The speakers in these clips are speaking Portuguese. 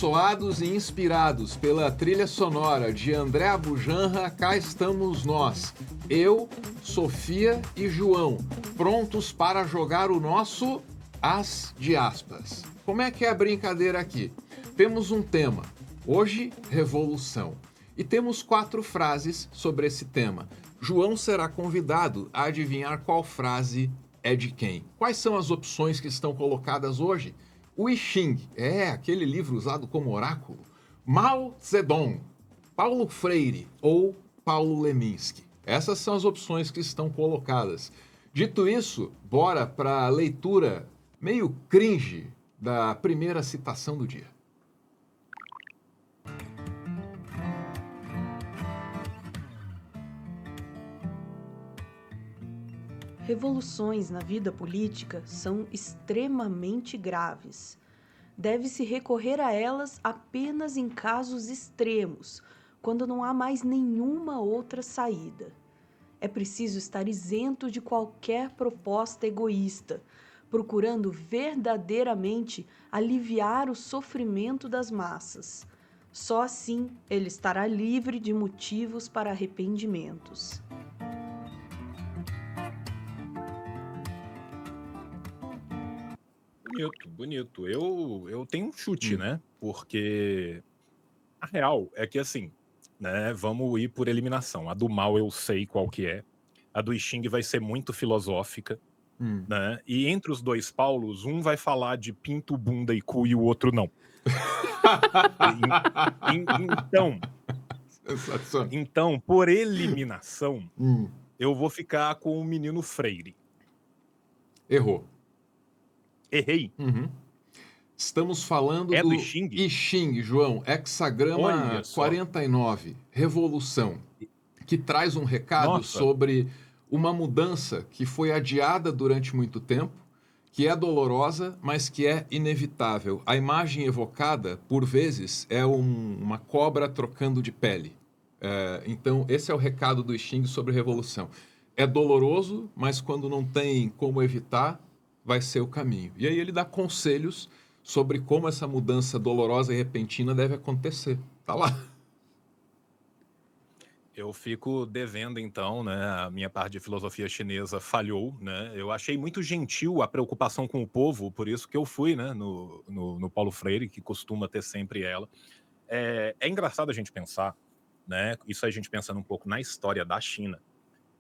Abençoados e inspirados pela trilha sonora de André Abujanra, cá estamos nós, eu, Sofia e João, prontos para jogar o nosso As de Aspas. Como é que é a brincadeira aqui? Temos um tema, hoje, revolução, e temos 4 frases sobre esse tema. João será convidado a adivinhar qual frase é de quem. Quais são as opções que estão colocadas hoje? O I Ching, aquele livro usado como oráculo. Mao Zedong, Paulo Freire ou Paulo Leminski. Essas são as opções que estão colocadas. Dito isso, bora para a leitura meio cringe da primeira citação do dia. Revoluções na vida política são extremamente graves. Deve-se recorrer a elas apenas em casos extremos, quando não há mais nenhuma outra saída. É preciso estar isento de qualquer proposta egoísta, procurando verdadeiramente aliviar o sofrimento das massas. Só assim ele estará livre de motivos para arrependimentos. Bonito, bonito. Eu tenho um chute, né? Porque a real é que, assim, né? Vamos ir por eliminação. A do mal eu sei qual que é. A do Xing vai ser muito filosófica, né? E entre os dois Paulos, um vai falar de pinto, bunda e cu e o outro não. Então, Sensacional. então, por eliminação, eu vou ficar com o menino Freire. Errou. Errei. Estamos falando É do do Xing? I Ching, João, hexagrama Olha só. 49, revolução, que traz um recado Nossa. sobre uma mudança que foi adiada durante muito tempo, que é dolorosa, mas que é inevitável. A imagem evocada, por vezes, é uma cobra trocando de pele. Então, esse é o recado do I Ching sobre revolução. É doloroso, mas quando não tem como evitar, vai ser o caminho. E aí ele dá conselhos sobre como essa mudança dolorosa e repentina deve acontecer. Tá lá. Eu fico devendo, então, né? A minha parte de filosofia chinesa falhou, né? Eu achei muito gentil a preocupação com o povo, por isso que eu fui, né? No Paulo Freire, que costuma ter sempre ela. É engraçado a gente pensar, né? Isso a gente pensando um pouco na história da China,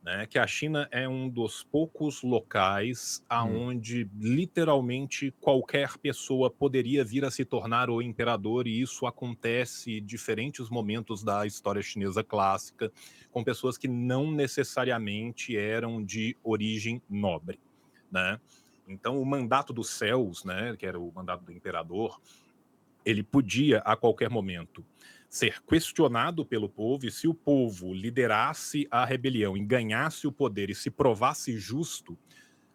né, que a China é um dos poucos locais aonde literalmente qualquer pessoa poderia vir a se tornar o imperador, e isso acontece em diferentes momentos da história chinesa clássica, com pessoas que não necessariamente eram de origem nobre, né? Então, o mandato dos céus, né, que era o mandato do imperador, ele podia, a qualquer momento, ser questionado pelo povo, e se o povo liderasse a rebelião e ganhasse o poder e se provasse justo,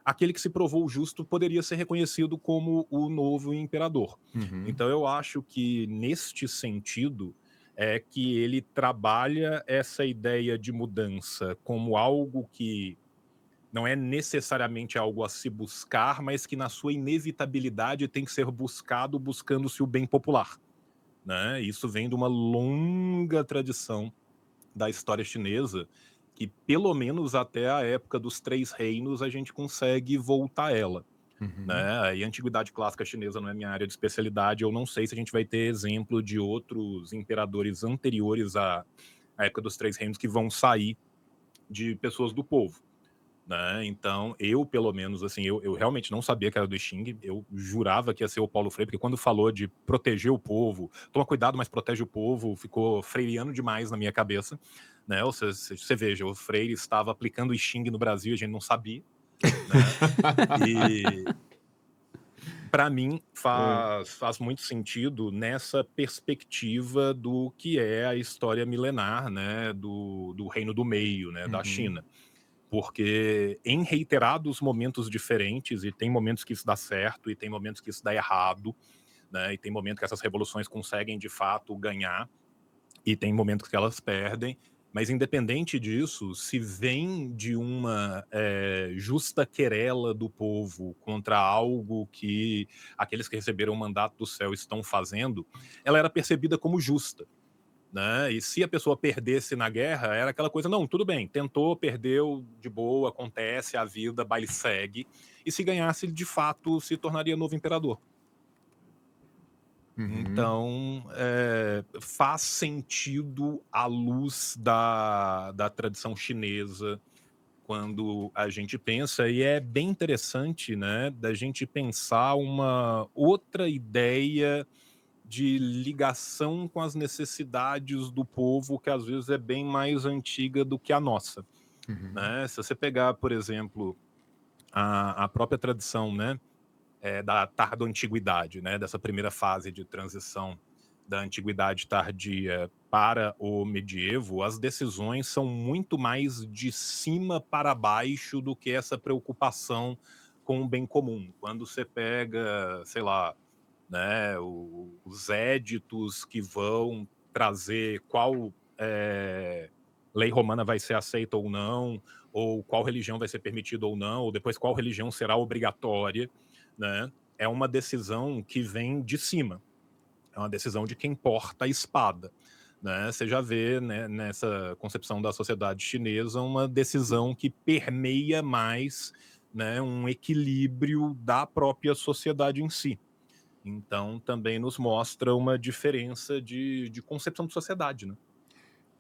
aquele que se provou justo poderia ser reconhecido como o novo imperador. Então eu acho que, neste sentido, é que ele trabalha essa ideia de mudança como algo que não é necessariamente algo a se buscar, mas que na sua inevitabilidade tem que ser buscado buscando-se o bem popular, né? Isso vem de uma longa tradição da história chinesa, que pelo menos até a época dos 3 reinos a gente consegue voltar a ela, né? E a antiguidade clássica chinesa não é minha área de especialidade, eu não sei se a gente vai ter exemplo de outros imperadores anteriores à época dos 3 reinos que vão sair de pessoas do povo, né? Então, eu, pelo menos, assim, eu realmente não sabia que era do Xing, eu jurava que ia ser o Paulo Freire, porque quando falou de proteger o povo, toma cuidado, mas protege o povo, ficou freiriano demais na minha cabeça, né? Você veja, o Freire estava aplicando o Xing no Brasil, a gente não sabia, né? E para mim faz muito sentido nessa perspectiva do que é a história milenar, né, do Reino do Meio, né, da China. Porque em reiterados momentos diferentes, e tem momentos que isso dá certo, e tem momentos que isso dá errado, né? E tem momentos que essas revoluções conseguem de fato ganhar, e tem momentos que elas perdem. Mas independente disso, se vem de uma justa querela do povo contra algo que aqueles que receberam o mandato do céu estão fazendo, ela era percebida como justa, né? E se a pessoa perdesse na guerra, era aquela coisa, não, tudo bem, tentou, perdeu, de boa, acontece, a vida, baile segue. E se ganhasse, de fato, se tornaria novo imperador. Uhum. Então, faz sentido à luz da tradição chinesa quando a gente pensa, e é bem interessante, né, da gente pensar uma outra ideia de ligação com as necessidades do povo, que às vezes é bem mais antiga do que a nossa, Uhum. né? Se você pegar, por exemplo, a própria tradição, né, da tardo-antiguidade, né, dessa primeira fase de transição da antiguidade tardia para o medievo, as decisões são muito mais de cima para baixo do que essa preocupação com o bem comum. Quando você pega, sei lá, né, os éditos que vão trazer qual lei romana vai ser aceita ou qual religião vai ser permitida ou não, ou depois qual religião será obrigatória, né? É uma decisão que vem de cima, é uma decisão de quem porta a espada, né? Você já vê, né, nessa concepção da sociedade chinesa uma decisão que permeia mais, né, um equilíbrio da própria sociedade em si. Então também nos mostra uma diferença de concepção de sociedade, né?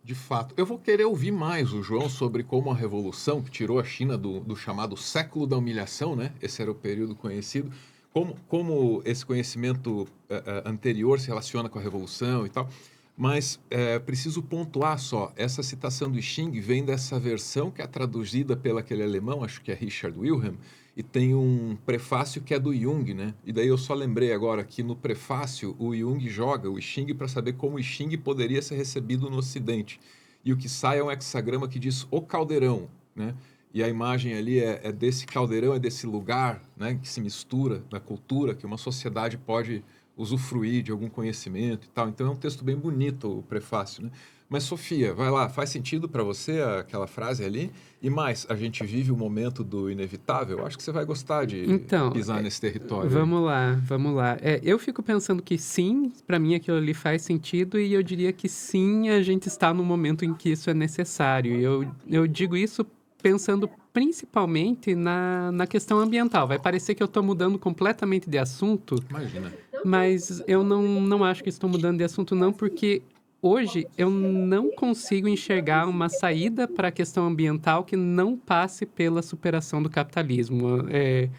De fato. Eu vou querer ouvir mais o João sobre como a revolução que tirou a China do chamado século da humilhação, né? Esse era o período conhecido. Como esse conhecimento anterior se relaciona com a revolução e tal. Mas preciso pontuar só, essa citação do Xing vem dessa versão que é traduzida pelo aquele alemão, acho que é Richard Wilhelm, e tem um prefácio que é do Jung, né? E daí eu só lembrei agora que no prefácio o Jung joga o Xing para saber como o Xing poderia ser recebido no Ocidente. E o que sai é um hexagrama que diz o caldeirão, né? E a imagem ali é desse caldeirão, é desse lugar, né, que se mistura na cultura, que uma sociedade pode usufruir de algum conhecimento e tal. Então é um texto bem bonito o prefácio, né? Mas Sofia, vai lá, faz sentido para você aquela frase ali? E mais, a gente vive o momento do inevitável? Acho que você vai gostar de Então, pisar nesse território aí. vamos lá, vamos lá. Eu fico pensando que sim, para mim aquilo ali faz sentido e eu diria que sim, a gente está no momento em que isso é necessário. Eu digo isso pensando principalmente na questão ambiental. Vai parecer que eu estou mudando completamente de assunto, Imagina. mas eu não acho que estou mudando de assunto, não, porque hoje eu não consigo enxergar uma saída para a questão ambiental que não passe pela superação do capitalismo. É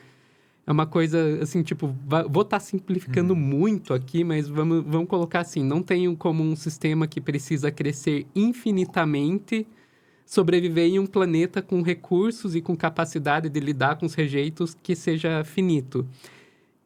uma coisa, assim, tipo, vou estar simplificando muito aqui, mas vamos colocar assim, não tenho como um sistema que precisa crescer infinitamente sobreviver em um planeta com recursos e com capacidade de lidar com os rejeitos que seja finito.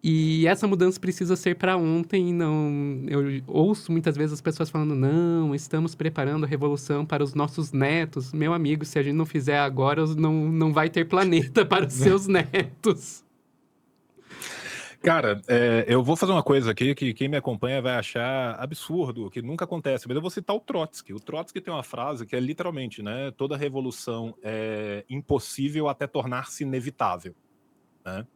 E essa mudança precisa ser para ontem, não... Eu ouço muitas vezes as pessoas falando, não, estamos preparando a revolução para os nossos netos. Meu amigo, se a gente não fizer agora, não vai ter planeta para os seus netos. Cara, eu vou fazer uma coisa aqui que quem me acompanha vai achar absurdo, que nunca acontece, mas eu vou citar o Trotsky. O Trotsky tem uma frase que é literalmente, né? Toda revolução é impossível até tornar-se inevitável, né?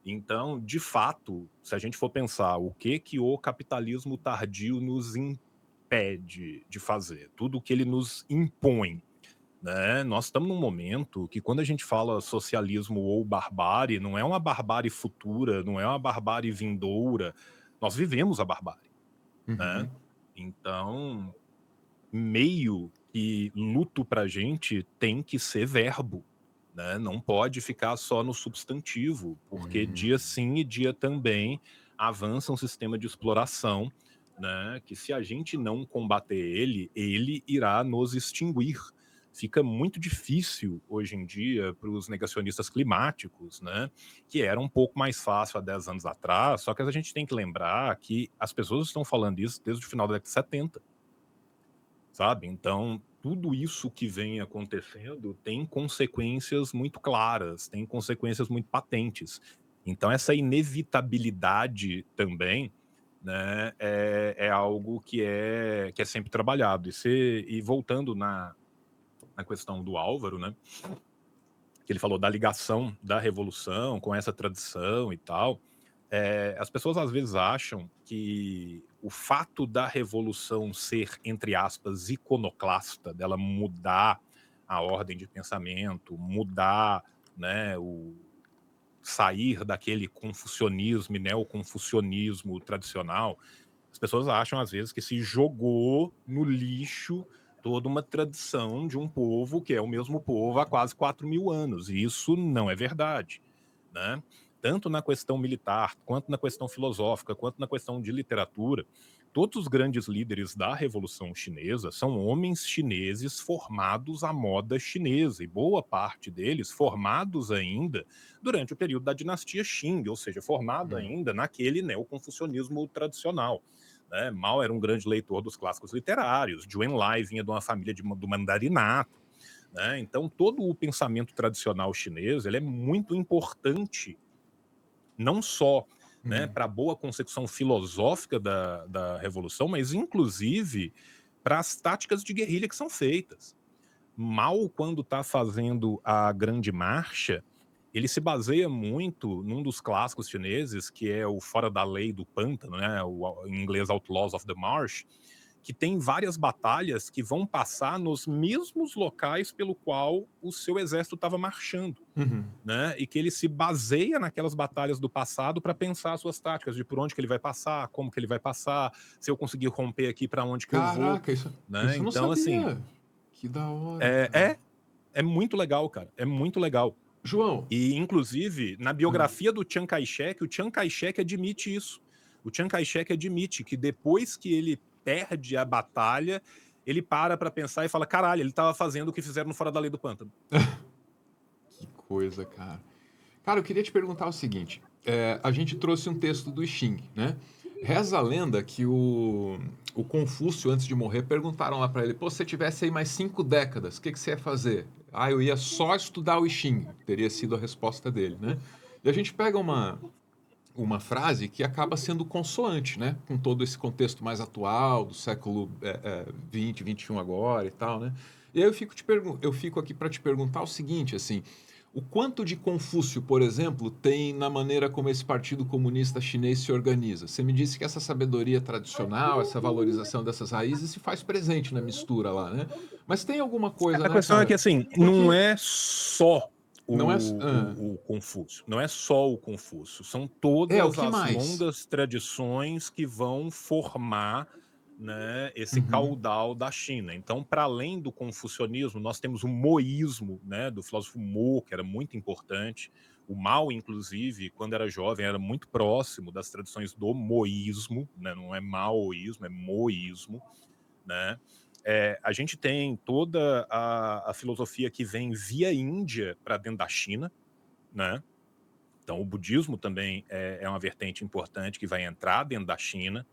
Então, de fato, se a gente for pensar o que o capitalismo tardio nos impede de fazer, tudo o que ele nos impõe, né? Nós estamos num momento que quando a gente fala socialismo ou barbárie, não é uma barbárie futura, não é uma barbárie vindoura, nós vivemos a barbárie, né? Uhum. Então, meio que luto pra gente tem que ser verbo, né? Não pode ficar só no substantivo, porque dia sim e dia também avança um sistema de exploração, né? Que se a gente não combater ele irá nos extinguir. Fica muito difícil hoje em dia para os negacionistas climáticos, né? Que era um pouco mais fácil há 10 anos atrás, só que a gente tem que lembrar que as pessoas estão falando isso desde o final da década de 70, sabe? Então, tudo isso que vem acontecendo tem consequências muito claras, tem consequências muito patentes. Então, essa inevitabilidade também, né, é algo que é sempre trabalhado. E voltando na questão do Álvaro, né, que ele falou da ligação da revolução com essa tradição e tal, as pessoas às vezes acham que o fato da revolução ser, entre aspas, iconoclasta, dela mudar a ordem de pensamento, mudar, né, sair daquele confucionismo e neoconfucionismo tradicional, as pessoas acham às vezes que se jogou no lixo toda uma tradição de um povo que é o mesmo povo há quase 4.000 anos, e isso não é verdade, né? Tanto na questão militar, quanto na questão filosófica, quanto na questão de literatura, todos os grandes líderes da Revolução Chinesa são homens chineses formados à moda chinesa, e boa parte deles formados ainda durante o período da dinastia Qing, ou seja, formado ainda naquele neoconfucionismo tradicional, né? Mao era um grande leitor dos clássicos literários, Zhou Enlai vinha de uma família do mandarinato, né? Então todo o pensamento tradicional chinês ele é muito importante, não só, né, para a boa concepção filosófica da revolução, mas inclusive para as táticas de guerrilha que são feitas. Mao, quando está fazendo a Grande Marcha, ele se baseia muito num dos clássicos chineses, que é o Fora da Lei do Pântano, né, em inglês Outlaws of the Marsh, que tem várias batalhas que vão passar nos mesmos locais pelo qual o seu exército estava marchando, né, e que ele se baseia naquelas batalhas do passado para pensar as suas táticas, de por onde que ele vai passar, como que ele vai passar, se eu conseguir romper aqui, para onde que eu vou. Caraca, isso Né? eu não Então, assim, sabia. Que da hora, cara. é muito legal, cara. É muito legal. João, E, inclusive, na biografia do Chiang Kai-shek, o Chiang Kai-shek admite isso. O Chiang Kai-shek admite que depois que ele perde a batalha, ele para pensar e fala: caralho, ele tava fazendo o que fizeram no Fora da Lei do Pântano. que coisa, cara. Cara, eu queria te perguntar o seguinte: a gente trouxe um texto do Xing, né? Reza a lenda que o Confúcio, antes de morrer, perguntaram lá para ele: pô, se você tivesse aí mais 5 décadas, o que você ia fazer? Ah, eu ia só estudar o I Ching, teria sido a resposta dele, né? E a gente pega uma frase que acaba sendo consoante, né? Com todo esse contexto mais atual, do século 20, 21 agora e tal, né? E aí eu fico aqui para te perguntar o seguinte, assim, o quanto de Confúcio, por exemplo, tem na maneira como esse Partido Comunista Chinês se organiza? Você me disse que essa sabedoria tradicional, essa valorização dessas raízes se faz presente na mistura lá, né? Mas tem alguma coisa, A né, questão cara? é que, assim, não é só Não é... o Confúcio. Não é só o Confúcio. São o todas que as mais? longas tradições que vão formar, né, esse caudal da China. Então, para além do confucionismo, nós temos o moísmo, né, do filósofo Mo, que era muito importante. O Mao, inclusive, quando era jovem, era muito próximo das tradições do moísmo, né, não é maoísmo, é moísmo, né? A gente tem toda a filosofia que vem via Índia para dentro da China, né? Então, o budismo também é uma vertente importante que vai entrar dentro da China,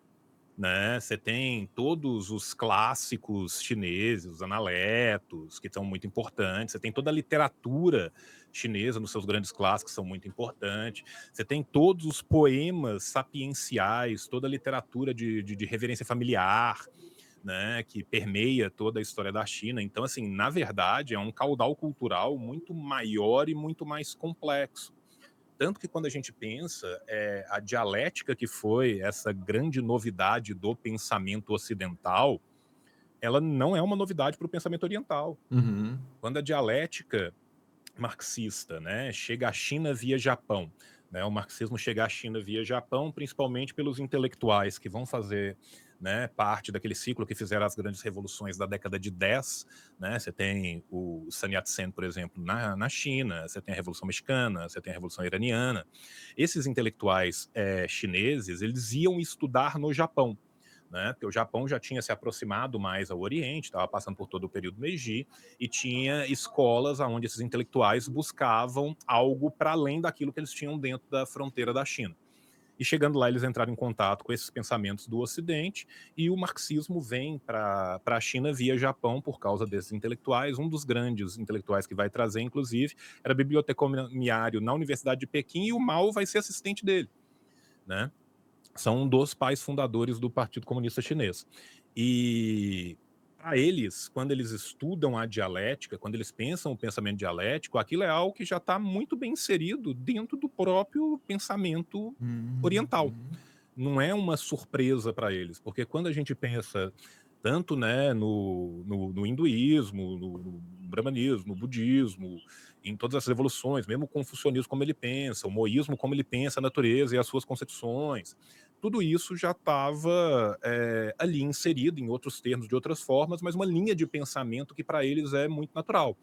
né? Você tem todos os clássicos chineses, os analetos, que são muito importantes. Você tem toda a literatura chinesa nos seus grandes clássicos, que são muito importantes. Você tem todos os poemas sapienciais, toda a literatura de reverência familiar, né, que permeia toda a história da China. Então, assim, na verdade, é um caudal cultural muito maior e muito mais complexo. Tanto que quando a gente pensa, a dialética que foi essa grande novidade do pensamento ocidental, ela não é uma novidade para o pensamento oriental. Quando a dialética marxista, né, chega à China via Japão, né, o marxismo chega à China via Japão, principalmente pelos intelectuais que vão fazer, né, parte daquele ciclo que fizeram as grandes revoluções da década de 10, né, você tem o Sun Yat-sen, por exemplo, na China, você tem a Revolução Mexicana, você tem a Revolução Iraniana. Esses intelectuais chineses, eles iam estudar no Japão, né, porque o Japão já tinha se aproximado mais ao Oriente, estava passando por todo o período Meiji, e tinha escolas onde esses intelectuais buscavam algo para além daquilo que eles tinham dentro da fronteira da China. E chegando lá, eles entraram em contato com esses pensamentos do Ocidente, e o marxismo vem para a China via Japão por causa desses intelectuais. Um dos grandes intelectuais que vai trazer, inclusive, era bibliotecário na Universidade de Pequim, e o Mao vai ser assistente dele, né? são dos pais fundadores do Partido Comunista Chinês. E para eles, quando eles estudam a dialética, quando eles pensam o pensamento dialético, aquilo é algo que já está muito bem inserido dentro do próprio pensamento oriental. Não é uma surpresa para eles, porque quando a gente pensa tanto, né, no hinduísmo, no brahmanismo, no budismo, em todas essas evoluções, mesmo o confucionismo como ele pensa, o moísmo como ele pensa a natureza e as suas concepções, tudo isso já estava ali inserido em outros termos, de outras formas, mas uma linha de pensamento que para eles é muito natural.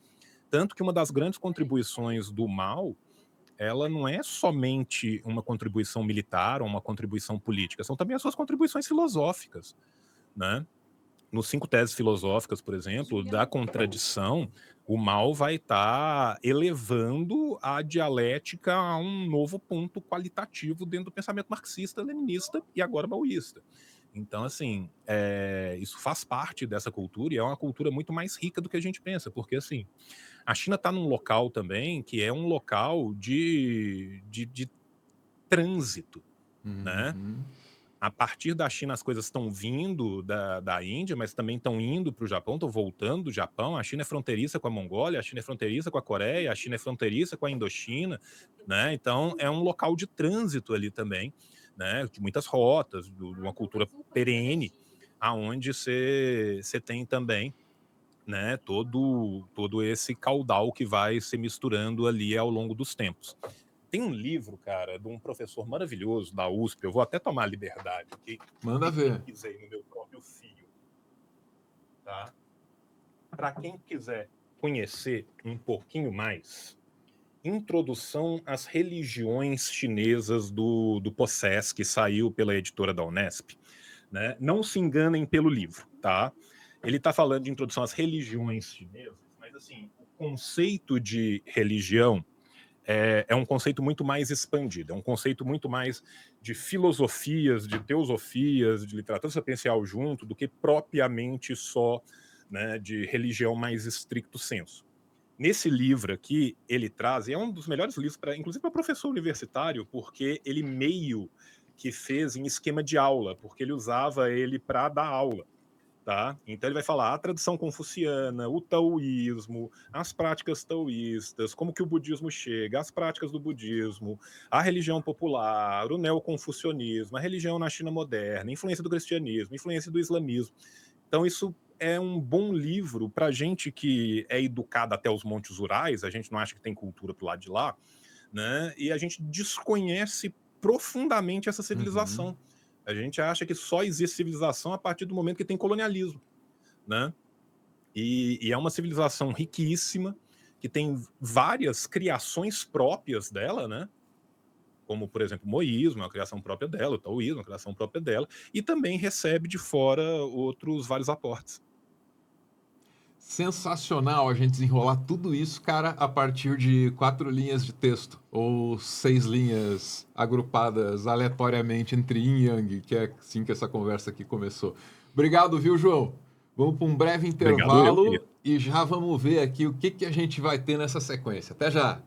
Tanto que uma das grandes contribuições do Mao, ela não é somente uma contribuição militar ou uma contribuição política, são também as suas contribuições filosóficas, né? Nos 5 teses filosóficas, por exemplo, da contradição, o Mao vai estar elevando a dialética a um novo ponto qualitativo dentro do pensamento marxista, leninista e agora maoísta. Então, assim, isso faz parte dessa cultura e é uma cultura muito mais rica do que a gente pensa, porque, assim, a China está num local também que é um local de trânsito, né? A partir da China as coisas estão vindo da Índia, mas também estão indo para o Japão, estão voltando do Japão. A China é fronteiriça com a Mongólia, a China é fronteiriça com a Coreia, a China é fronteiriça com a Indochina, né? Então é um local de trânsito ali também, né? De muitas rotas, de uma cultura perene, aonde você tem também, né, todo esse caudal que vai se misturando ali ao longo dos tempos. Tem um livro, cara, de um professor maravilhoso da USP, eu vou até tomar a liberdade aqui. Manda ver. Pesquisei no meu próprio fio, tá? Para quem quiser conhecer um pouquinho mais, Introdução às Religiões Chinesas do Possess, que saiu pela editora da Unesp, né? Não se enganem pelo livro, tá? Ele está falando de introdução às religiões chinesas, mas assim, o conceito de religião é um conceito muito mais expandido, é um conceito muito mais de filosofias, de teosofias, de literatura sapiencial junto, do que propriamente só, né, de religião mais estricto senso. Nesse livro aqui, ele traz, e é um dos melhores livros, inclusive para professor universitário, porque ele meio que fez em esquema de aula, porque ele usava ele para dar aula. Tá? Então ele vai falar a tradição confuciana, o taoísmo, as práticas taoístas, como que o budismo chega, as práticas do budismo, a religião popular, o neoconfucionismo, a religião na China moderna, influência do cristianismo, influência do islamismo. Então isso é um bom livro para gente que é educado até os montes Urais, a gente não acha que tem cultura pro lado de lá, né? E a gente desconhece profundamente essa civilização. A gente acha que só existe civilização a partir do momento que tem colonialismo, né? E é uma civilização riquíssima, que tem várias criações próprias dela, né? Como, por exemplo, o moísmo, a criação própria dela, o taoísmo, a criação própria dela, e também recebe de fora outros vários aportes. Sensacional a gente desenrolar tudo isso, cara, a partir de 4 linhas de texto, ou 6 linhas agrupadas aleatoriamente entre yin e yang, que é assim que essa conversa aqui começou. Obrigado, viu, João? Vamos para um breve intervalo e já vamos ver aqui o que a gente vai ter nessa sequência. Até já!